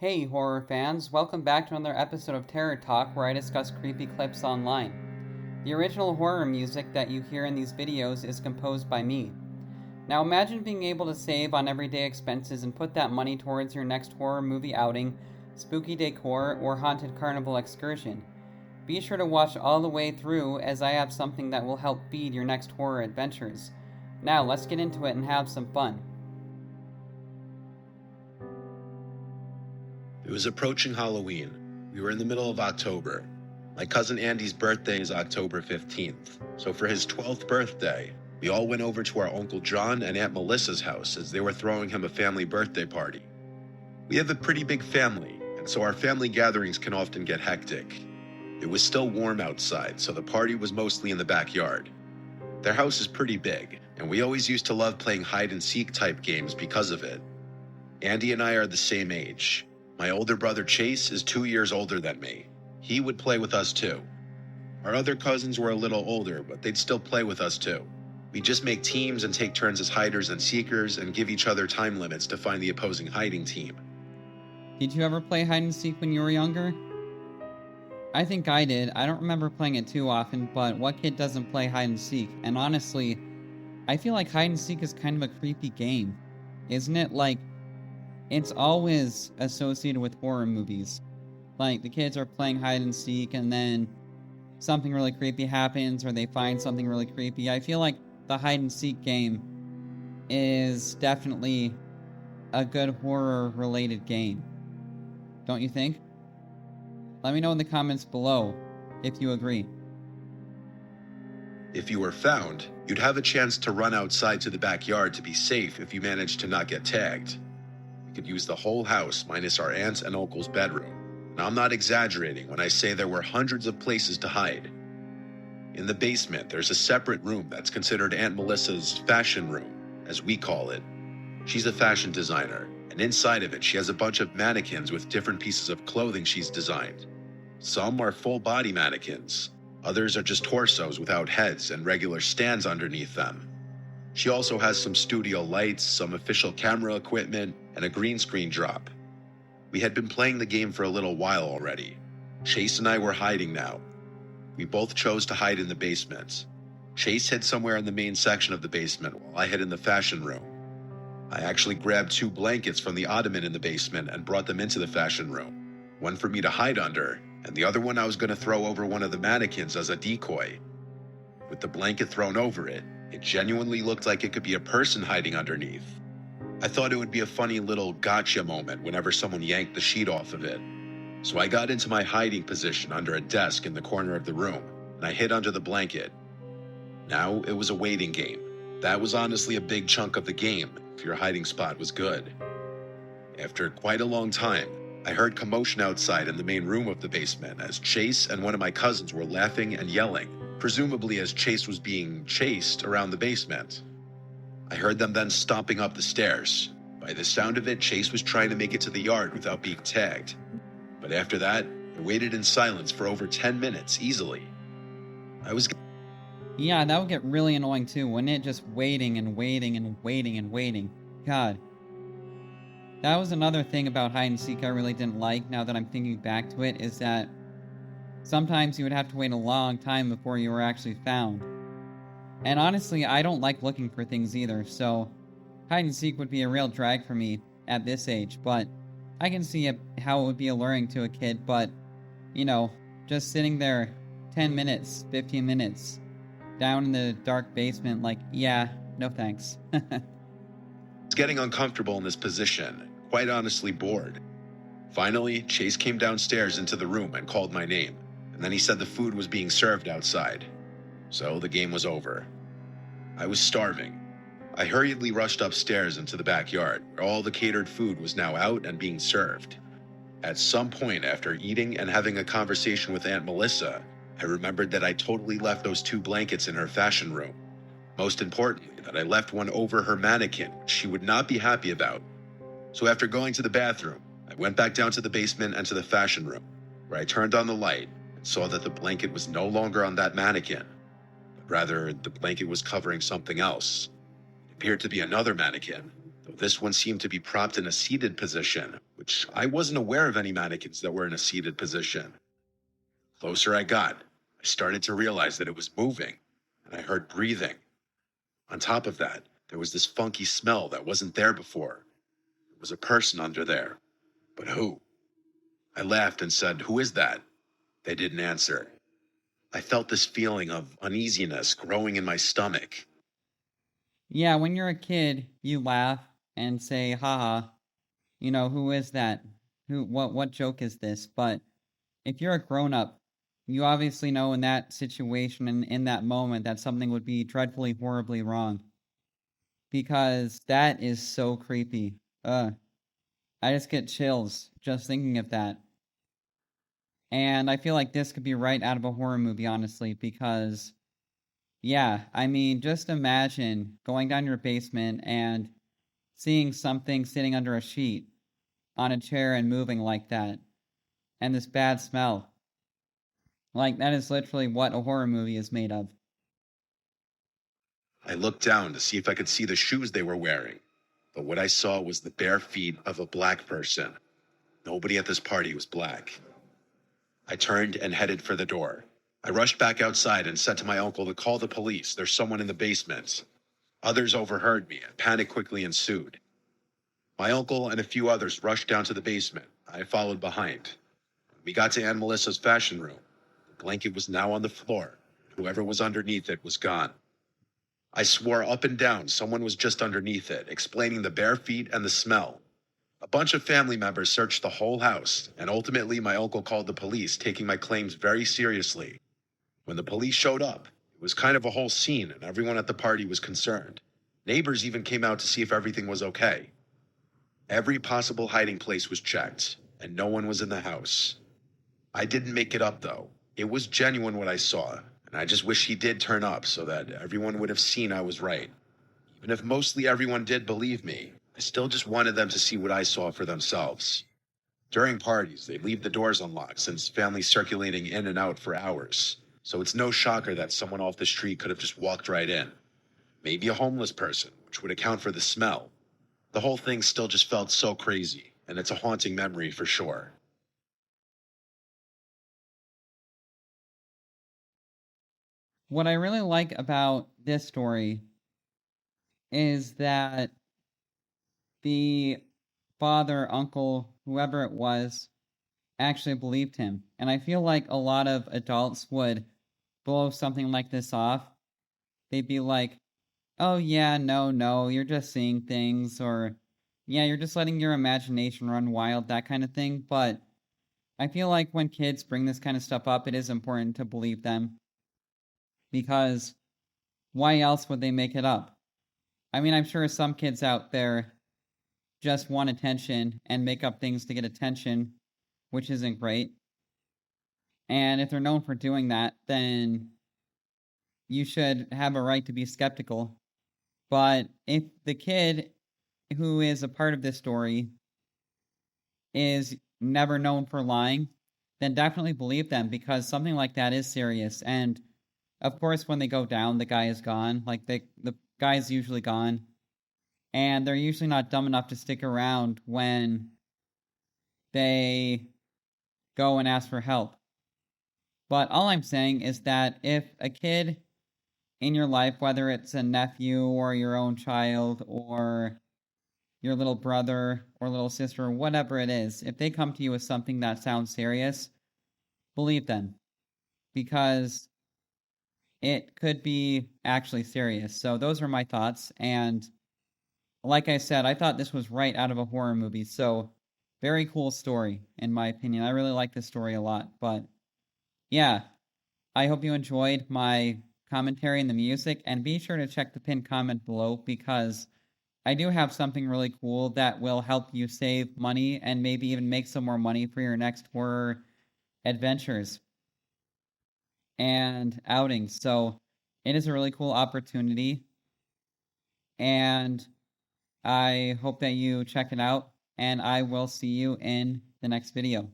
Hey horror fans, welcome back to another episode of Terror Talk where I discuss creepy clips online. The original horror music that you hear in these videos is composed by me. Now imagine being able to save on everyday expenses and put that money towards your next horror movie outing, spooky decor, or haunted carnival excursion. Be sure to watch all the way through as I have something that will help feed your next horror adventures. Now let's get into it and have some fun. It was approaching Halloween. We were in the middle of October. My cousin Andy's birthday is October 15th, so for his 12th birthday, we all went over to our Uncle John and Aunt Melissa's house as they were throwing him a family birthday party. We have a pretty big family, and so our family gatherings can often get hectic. It was still warm outside, so the party was mostly in the backyard. Their house is pretty big, and we always used to love playing hide-and-seek type games because of it. Andy and I are the same age. My older brother Chase is 2 years older than me. He would play with us too. Our other cousins were a little older, but they'd still play with us too. We just make teams and take turns as hiders and seekers and give each other time limits to find the opposing hiding team. Did you ever play hide and seek when you were younger? I think I did. I don't remember playing it too often, but what kid doesn't play hide and seek? And honestly, I feel like hide and seek is kind of a creepy game. Isn't it? It's always associated with horror movies. Like, the kids are playing hide and seek and then something really creepy happens or they find something really creepy. I feel like the hide and seek game is definitely a good horror related game. Don't you think? Let me know in the comments below if you agree. If you were found, you'd have a chance to run outside to the backyard to be safe if you managed to not get tagged. We could use the whole house minus our aunt's and uncle's bedroom. And I'm not exaggerating when I say there were hundreds of places to hide. In the basement, there's a separate room that's considered Aunt Melissa's fashion room, as we call it. She's a fashion designer, and inside of it she has a bunch of mannequins with different pieces of clothing she's designed. Some are full body mannequins, others are just torsos without heads and regular stands underneath them. She also has some studio lights, some official camera equipment, and a green screen drop. We had been playing the game for a little while already. Chase and I were hiding now. We both chose to hide in the basement. Chase hid somewhere in the main section of the basement while I hid in the fashion room. I actually grabbed 2 blankets from the ottoman in the basement and brought them into the fashion room. One for me to hide under, and the other one I was going to throw over one of the mannequins as a decoy. With the blanket thrown over it, it genuinely looked like it could be a person hiding underneath. I thought it would be a funny little gotcha moment whenever someone yanked the sheet off of it. So I got into my hiding position under a desk in the corner of the room, and I hid under the blanket. Now it was a waiting game. That was honestly a big chunk of the game, if your hiding spot was good. After quite a long time, I heard commotion outside in the main room of the basement as Chase and one of my cousins were laughing and yelling, presumably as Chase was being chased around the basement. I heard them then stomping up the stairs. By the sound of it, Chase was trying to make it to the yard without being tagged. But after that, I waited in silence for over 10 minutes easily. Yeah, that would get really annoying too, wouldn't it? Just waiting and waiting and waiting and waiting. God. That was another thing about hide and seek I really didn't like, now that I'm thinking back to it, is that sometimes you would have to wait a long time before you were actually found. And honestly, I don't like looking for things either, so hide and seek would be a real drag for me at this age, but I can see how it would be alluring to a kid, but, just sitting there 10 minutes, 15 minutes, down in the dark basement, yeah, no thanks. I was getting uncomfortable in this position, quite honestly bored. Finally, Chase came downstairs into the room and called my name, and then he said the food was being served outside. So the game was over. I was starving. I hurriedly rushed upstairs into the backyard, where all the catered food was now out and being served. At some point after eating and having a conversation with Aunt Melissa, I remembered that I totally left those 2 blankets in her fashion room. Most importantly, that I left one over her mannequin, which she would not be happy about. So after going to the bathroom, I went back down to the basement and to the fashion room, where I turned on the light and saw that the blanket was no longer on that mannequin. Rather, the blanket was covering something else. It appeared to be another mannequin. though this one seemed to be propped in a seated position, which I wasn't aware of any mannequins that were in a seated position. The closer I got, I started to realize that it was moving, and I heard breathing. On top of that, there was this funky smell that wasn't there before. There was a person under there. But who? I laughed and said, "Who is that?" They didn't answer. I felt this feeling of uneasiness growing in my stomach. Yeah, when you're a kid, you laugh and say, haha, who is that? What joke is this? But if you're a grown up, you obviously know in that situation and in that moment that something would be dreadfully, horribly wrong. Because that is so creepy. I just get chills just thinking of that. And I feel like this could be right out of a horror movie, honestly, because, yeah, I mean, just imagine going down your basement and seeing something sitting under a sheet on a chair and moving like that, and this bad smell. Like, that is literally what a horror movie is made of. I looked down to see if I could see the shoes they were wearing, but what I saw was the bare feet of a black person. Nobody at this party was black. I turned and headed for the door. I rushed back outside and said to my uncle to call the police. There's someone in the basement. Others overheard me, and panic quickly ensued. My uncle and a few others rushed down to the basement. I followed behind. When we got to Aunt Melissa's fashion room, the blanket was now on the floor. Whoever was underneath it was gone. I swore up and down someone was just underneath it, explaining the bare feet and the smell. A bunch of family members searched the whole house, and ultimately my uncle called the police, taking my claims very seriously. When the police showed up, it was kind of a whole scene, and everyone at the party was concerned. Neighbors even came out to see if everything was okay. Every possible hiding place was checked, and no one was in the house. I didn't make it up, though. It was genuine what I saw, and I just wish he did turn up so that everyone would have seen I was right. Even if mostly everyone did believe me, I still just wanted them to see what I saw for themselves. During parties, they'd leave the doors unlocked since families circulating in and out for hours. So it's no shocker that someone off the street could have just walked right in. Maybe a homeless person, which would account for the smell. The whole thing still just felt so crazy, and it's a haunting memory for sure. What I really like about this story is that the father, uncle, whoever it was, actually believed him. And I feel like a lot of adults would blow something like this off. They'd be like, oh, yeah, no, you're just seeing things, or yeah, you're just letting your imagination run wild, that kind of thing. But I feel like when kids bring this kind of stuff up, it is important to believe them because why else would they make it up? I mean, I'm sure some kids out there just want attention and make up things to get attention, which isn't great. And if they're known for doing that, then you should have a right to be skeptical. But if the kid who is a part of this story is never known for lying, then definitely believe them because something like that is serious. And of course, when they go down, the guy is gone. Like the guy's usually gone. And they're usually not dumb enough to stick around when they go and ask for help. But all I'm saying is that if a kid in your life, whether it's a nephew or your own child or your little brother or little sister or whatever it is, if they come to you with something that sounds serious, believe them because it could be actually serious. So those are my thoughts. And like I said, I thought this was right out of a horror movie. So very cool story, in my opinion. I really like this story a lot. But yeah, I hope you enjoyed my commentary and the music. And be sure to check the pinned comment below because I do have something really cool that will help you save money and maybe even make some more money for your next horror adventures and outings. So it is a really cool opportunity. And I hope that you check it out. And I will see you in the next video.